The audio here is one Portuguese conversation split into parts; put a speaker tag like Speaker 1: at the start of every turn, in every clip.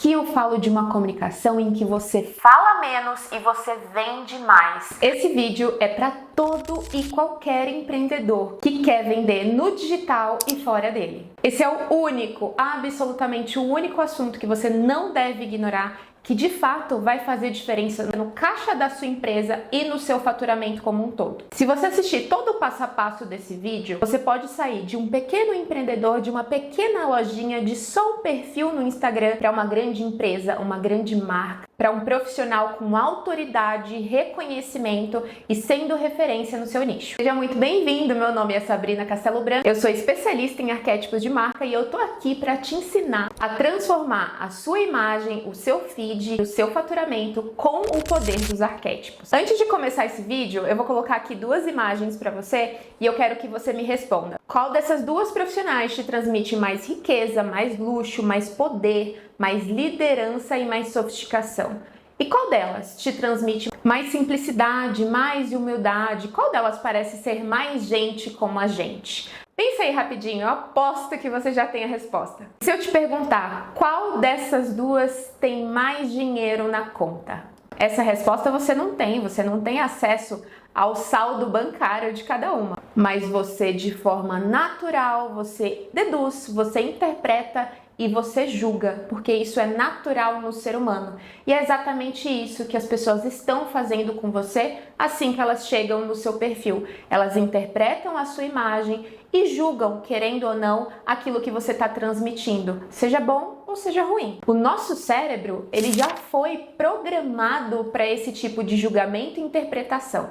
Speaker 1: Aqui eu falo de uma comunicação em que você fala menos e você vende mais. Esse vídeo é para todo e qualquer empreendedor que quer vender no digital e fora dele. Esse é o único, absolutamente o único assunto que você não deve ignorar, que de fato vai fazer diferença no caixa da sua empresa e no seu faturamento como um todo. Se você assistir todo o passo a passo desse vídeo, você pode sair de um pequeno empreendedor, de uma pequena lojinha, de só um perfil no Instagram, para uma grande empresa, uma grande marca, para um profissional com autoridade, reconhecimento e sendo referência no seu nicho. Seja muito bem-vindo, meu nome é Sabrina Castelo Branco, eu sou especialista em arquétipos de marca e eu tô aqui para te ensinar a transformar a sua imagem, o seu feed, o seu faturamento com o poder dos arquétipos. Antes de começar esse vídeo, eu vou colocar aqui duas imagens para você e eu quero que você me responda. Qual dessas duas profissionais te transmite mais riqueza, mais luxo, mais poder, mais liderança e mais sofisticação? E qual delas te transmite mais simplicidade, mais humildade? Qual delas parece ser mais gente como a gente? Pensa aí rapidinho, eu aposto que você já tem a resposta. Se eu te perguntar qual dessas duas tem mais dinheiro na conta? Essa resposta você não tem acesso ao saldo bancário de cada uma. Mas você, de forma natural, você deduz, você interpreta e você julga, porque isso é natural no ser humano. E é exatamente isso que as pessoas estão fazendo com você assim que elas chegam no seu perfil. Elas interpretam a sua imagem e julgam, querendo ou não, aquilo que você está transmitindo, seja bom ou seja ruim. O nosso cérebro, ele já foi programado para esse tipo de julgamento e interpretação.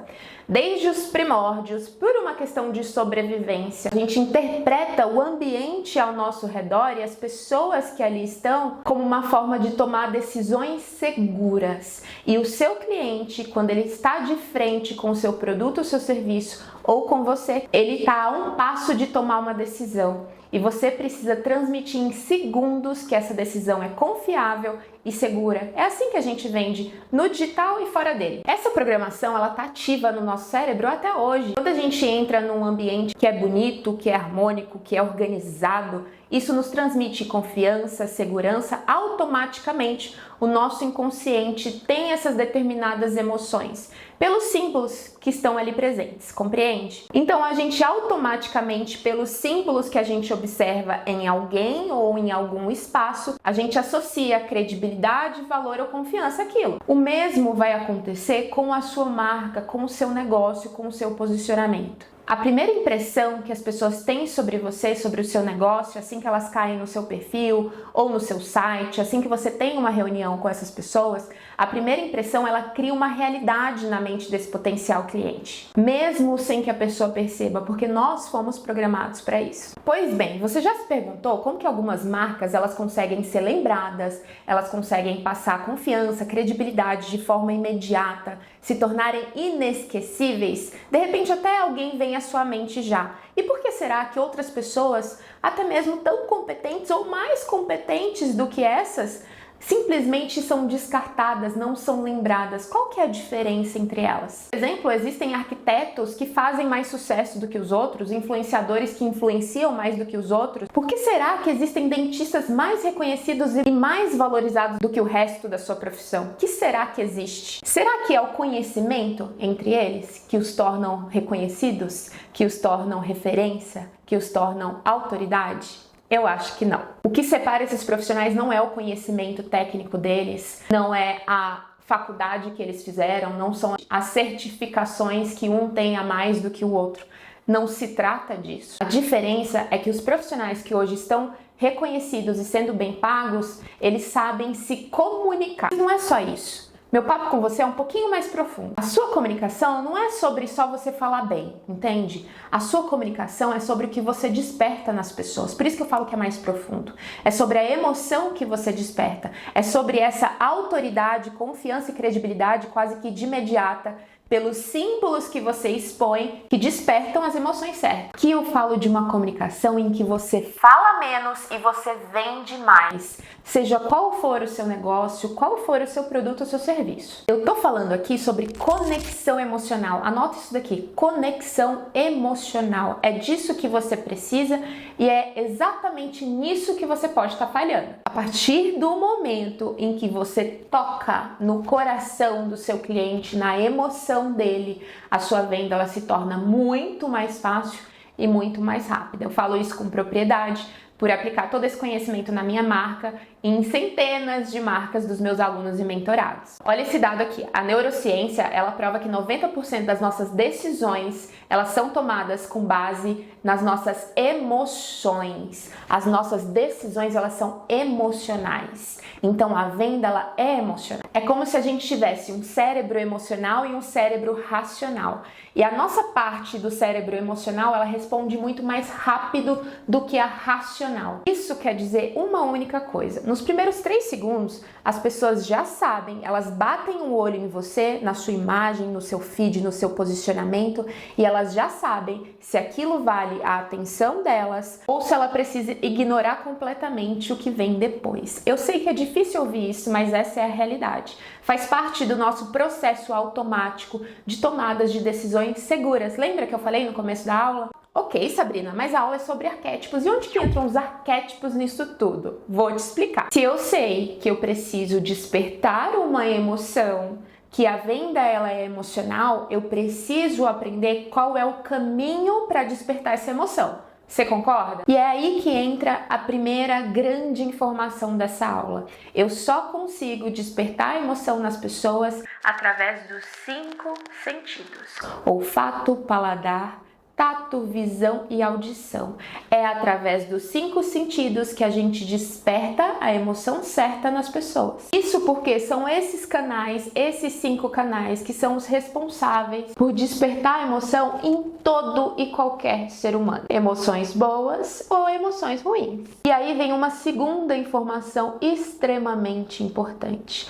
Speaker 1: Desde os primórdios, por uma questão de sobrevivência, a gente interpreta o ambiente ao nosso redor e as pessoas que ali estão como uma forma de tomar decisões seguras. E o seu cliente, quando ele está de frente com o seu produto ou seu serviço ou com você, ele está a um passo de tomar uma decisão. E você precisa transmitir em segundos que essa decisão é confiável e segura. É assim que a gente vende no digital e fora dele. Essa programação, ela tá ativa no nosso cérebro até hoje. Quando a gente entra num ambiente que é bonito, que é harmônico, que é organizado, isso nos transmite confiança, segurança. Automaticamente, o nosso inconsciente tem essas determinadas emoções pelos símbolos que estão ali presentes, compreende? Então, a gente automaticamente, pelos símbolos que a gente observa em alguém ou em algum espaço, a gente associa credibilidade, valor ou confiança àquilo. O mesmo vai acontecer com a sua marca, com o seu negócio, com o seu posicionamento. A primeira impressão que as pessoas têm sobre você, sobre o seu negócio, assim que elas caem no seu perfil ou no seu site, assim que você tem uma reunião com essas pessoas, a primeira impressão, ela cria uma realidade na mente desse potencial cliente, mesmo sem que a pessoa perceba, porque nós fomos programados para isso. Pois bem, você já se perguntou como que algumas marcas, elas conseguem ser lembradas, elas conseguem passar confiança, credibilidade de forma imediata, se tornarem inesquecíveis? De repente até alguém vem à sua mente já. E por que será que outras pessoas, até mesmo tão competentes ou mais competentes do que essas, simplesmente são descartadas, não são lembradas? Qual que é a diferença entre elas? Por exemplo, existem arquitetos que fazem mais sucesso do que os outros, influenciadores que influenciam mais do que os outros. Por que será que existem dentistas mais reconhecidos e mais valorizados do que o resto da sua profissão? O que será que existe? Será que é o conhecimento entre eles que os tornam reconhecidos, que os tornam referência, que os tornam autoridade? Eu acho que não. O que separa esses profissionais não é o conhecimento técnico deles, não é a faculdade que eles fizeram, não são as certificações que um tem a mais do que o outro. Não se trata disso. A diferença é que os profissionais que hoje estão reconhecidos e sendo bem pagos, eles sabem se comunicar. Não é só isso. Meu papo com você é um pouquinho mais profundo. A sua comunicação não é sobre só você falar bem, entende? A sua comunicação é sobre o que você desperta nas pessoas. Por isso que eu falo que é mais profundo. É sobre a emoção que você desperta. É sobre essa autoridade, confiança e credibilidade quase que de imediata pelos símbolos que você expõe, que despertam as emoções certas. Aqui eu falo de uma comunicação em que você fala menos e você vende mais. Seja qual for o seu negócio, qual for o seu produto ou seu serviço. Eu tô falando aqui sobre conexão emocional. Anota isso daqui, conexão emocional. É disso que você precisa e é exatamente nisso que você pode estar falhando. A partir do momento em que você toca no coração do seu cliente, na emoção dele, a sua venda ela se torna muito mais fácil e muito mais rápida. Eu falo isso com propriedade, por aplicar todo esse conhecimento na minha marca e em centenas de marcas dos meus alunos e mentorados. Olha esse dado aqui, a neurociência, ela prova que 90% das nossas decisões, elas são tomadas com base nas nossas emoções. As nossas decisões, elas são emocionais. Então, a venda, ela é emocional. É como se a gente tivesse um cérebro emocional e um cérebro racional. E a nossa parte do cérebro emocional, ela responde muito mais rápido do que a racional. Isso quer dizer uma única coisa. Nos primeiros 3 segundos, as pessoas já sabem, elas batem o olho em você, na sua imagem, no seu feed, no seu posicionamento, e elas já sabem se aquilo vale a atenção delas ou se ela precisa ignorar completamente o que vem depois. Eu sei que é difícil ouvir isso, mas essa é a realidade. Faz parte do nosso processo automático de tomadas de decisões seguras. Lembra que eu falei no começo da aula? Ok, Sabrina, mas a aula é sobre arquétipos. E onde que entram os arquétipos nisso tudo? Vou te explicar. Se eu sei que eu preciso despertar uma emoção, que a venda ela é emocional, eu preciso aprender qual é o caminho para despertar essa emoção. Você concorda? E é aí que entra a primeira grande informação dessa aula. Eu só consigo despertar a emoção nas pessoas através dos 5 sentidos: olfato, paladar, tato, visão e audição. É através dos 5 sentidos que a gente desperta a emoção certa nas pessoas. Isso porque são esses canais, esses 5 canais, que são os responsáveis por despertar a emoção em todo e qualquer ser humano. Emoções boas ou emoções ruins. E aí vem uma segunda informação extremamente importante.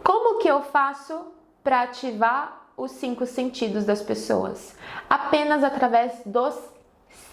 Speaker 1: Como que eu faço para ativar os 5 sentidos das pessoas? Apenas através dos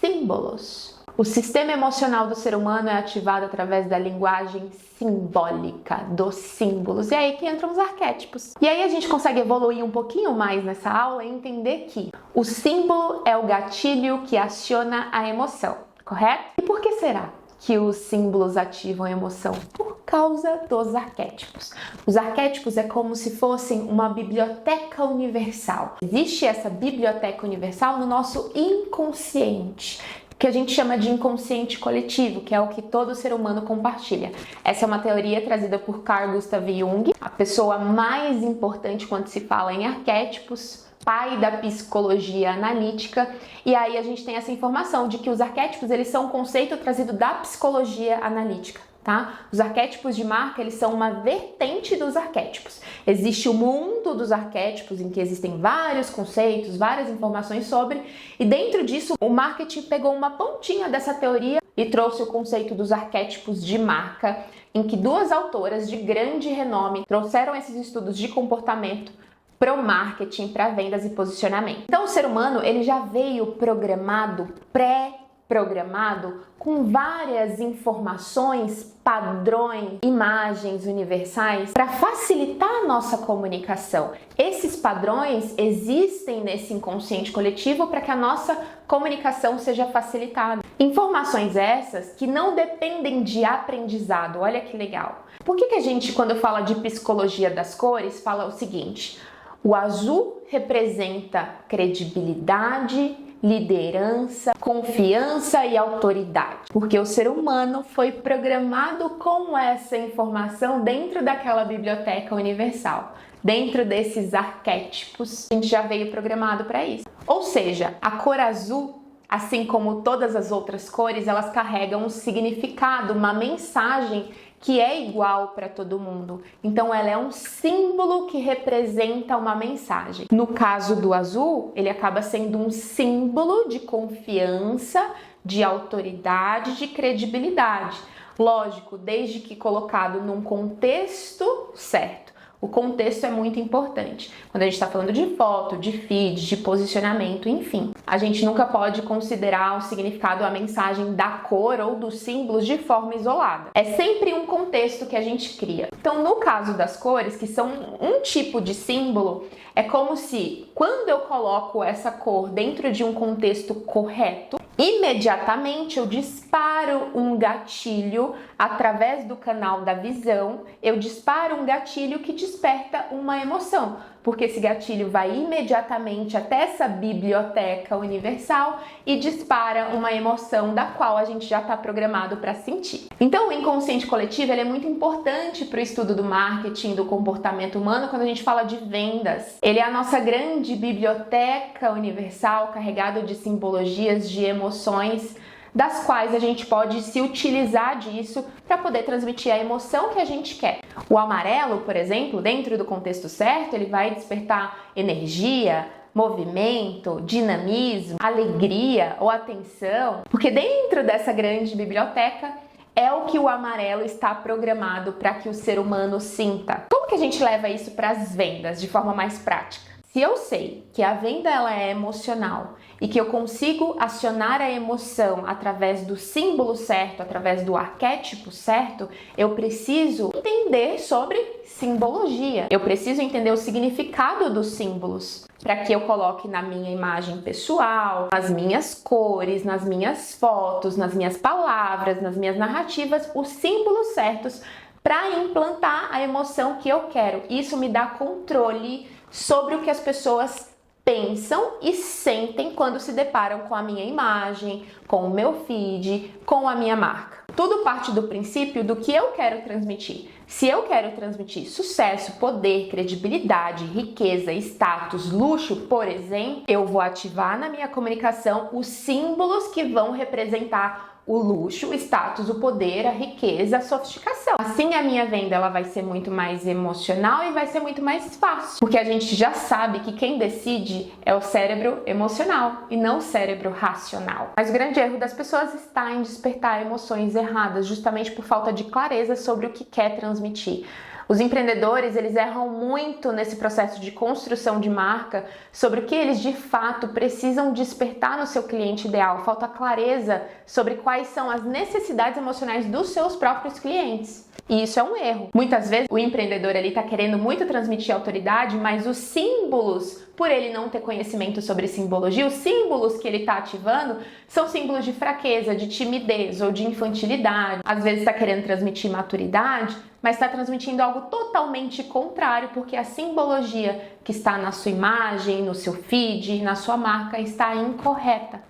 Speaker 1: símbolos. O sistema emocional do ser humano é ativado através da linguagem simbólica, dos símbolos. E é aí que entram os arquétipos. E aí a gente consegue evoluir um pouquinho mais nessa aula e entender que o símbolo é o gatilho que aciona a emoção, correto? E por que será que os símbolos ativam a emoção? Por causa dos arquétipos. Os arquétipos é como se fossem uma biblioteca universal. Existe essa biblioteca universal no nosso inconsciente, que a gente chama de inconsciente coletivo, que é o que todo ser humano compartilha. Essa é uma teoria trazida por Carl Gustav Jung, a pessoa mais importante quando se fala em arquétipos, pai da psicologia analítica, e aí a gente tem essa informação de que os arquétipos, eles são um conceito trazido da psicologia analítica, tá? Os arquétipos de marca, eles são uma vertente dos arquétipos. Existe o mundo dos arquétipos, em que existem vários conceitos, várias informações sobre, e dentro disso, o marketing pegou uma pontinha dessa teoria e trouxe o conceito dos arquétipos de marca, em que 2 autoras de grande renome trouxeram esses estudos de comportamento para o marketing, para vendas e posicionamento. Então, o ser humano, ele já veio programado, pré-programado, com várias informações, padrões, imagens universais para facilitar a nossa comunicação. Esses padrões existem nesse inconsciente coletivo para que a nossa comunicação seja facilitada. Informações essas que não dependem de aprendizado. Olha que legal. Por que a gente, quando fala de psicologia das cores, fala o seguinte: o azul representa credibilidade, liderança, confiança e autoridade. Porque o ser humano foi programado com essa informação dentro daquela biblioteca universal. Dentro desses arquétipos, a gente já veio programado para isso. Ou seja, a cor azul, assim como todas as outras cores, elas carregam um significado, uma mensagem que é igual para todo mundo. Então ela é um símbolo que representa uma mensagem. No caso do azul, ele acaba sendo um símbolo de confiança, de autoridade, de credibilidade. Lógico, desde que colocado num contexto certo. O contexto é muito importante. Quando a gente está falando de foto, de feed, de posicionamento, enfim. A gente nunca pode considerar o significado, a mensagem da cor ou dos símbolos de forma isolada. É sempre um contexto que a gente cria. Então, no caso das cores, que são um tipo de símbolo, é como se, quando eu coloco essa cor dentro de um contexto correto, imediatamente eu disparo um gatilho através do canal da visão, eu disparo um gatilho que desperta uma emoção, porque esse gatilho vai imediatamente até essa biblioteca universal e dispara uma emoção da qual a gente já está programado para sentir. Então, o inconsciente coletivo ele é muito importante para o estudo do marketing, do comportamento humano, quando a gente fala de vendas. Ele é a nossa grande biblioteca universal carregada de simbologias, de emoções, das quais a gente pode se utilizar disso para poder transmitir a emoção que a gente quer. O amarelo, por exemplo, dentro do contexto certo, ele vai despertar energia, movimento, dinamismo, alegria ou atenção, porque dentro dessa grande biblioteca é o que o amarelo está programado para que o ser humano sinta. Como que a gente leva isso para as vendas de forma mais prática? Se eu sei que a venda ela é emocional e que eu consigo acionar a emoção através do símbolo certo, através do arquétipo certo, eu preciso entender sobre simbologia. Eu preciso entender o significado dos símbolos para que eu coloque na minha imagem pessoal, nas minhas cores, nas minhas fotos, nas minhas palavras, nas minhas narrativas, os símbolos certos para implantar a emoção que eu quero. Isso me dá controle sobre o que as pessoas pensam e sentem quando se deparam com a minha imagem, com o meu feed, com a minha marca. Tudo parte do princípio do que eu quero transmitir. Se eu quero transmitir sucesso, poder, credibilidade, riqueza, status, luxo, por exemplo, eu vou ativar na minha comunicação os símbolos que vão representar o luxo, o status, o poder, a riqueza, a sofisticação. Assim a minha venda ela vai ser muito mais emocional e vai ser muito mais fácil, porque a gente já sabe que quem decide é o cérebro emocional e não o cérebro racional. Mas o grande erro das pessoas está em despertar emoções erradas, justamente por falta de clareza sobre o que quer transmitir. Os empreendedores, eles erram muito nesse processo de construção de marca sobre o que eles de fato precisam despertar no seu cliente ideal. Falta clareza sobre quais são as necessidades emocionais dos seus próprios clientes. E isso é um erro. Muitas vezes o empreendedor ali está querendo muito transmitir autoridade, mas os símbolos, por ele não ter conhecimento sobre simbologia, os símbolos que ele está ativando são símbolos de fraqueza, de timidez ou de infantilidade. Às vezes está querendo transmitir maturidade, mas está transmitindo algo totalmente contrário, porque a simbologia que está na sua imagem, no seu feed, na sua marca está incorreta.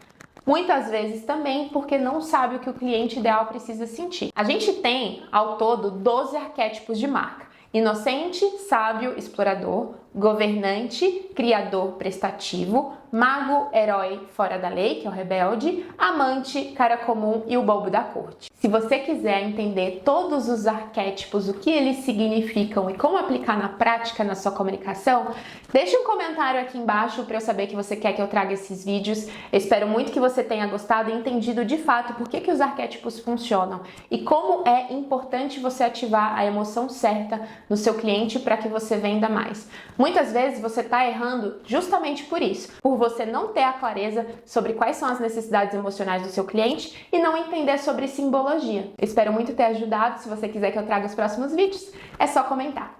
Speaker 1: Muitas vezes também porque não sabe o que o cliente ideal precisa sentir. A gente tem, ao todo, 12 arquétipos de marca: inocente, sábio, explorador, governante, criador, prestativo, mago, herói, fora da lei, que é o rebelde, amante, cara comum e o bobo da corte. Se você quiser entender todos os arquétipos, o que eles significam e como aplicar na prática na sua comunicação, deixe um comentário aqui embaixo para eu saber que você quer que eu traga esses vídeos. Eu espero muito que você tenha gostado e entendido de fato por que os arquétipos funcionam e como é importante você ativar a emoção certa no seu cliente para que você venda mais. Muitas vezes você está errando justamente por isso, por você não ter a clareza sobre quais são as necessidades emocionais do seu cliente e não entender sobre simbologia. Eu espero muito ter ajudado. Se você quiser que eu traga os próximos vídeos, é só comentar.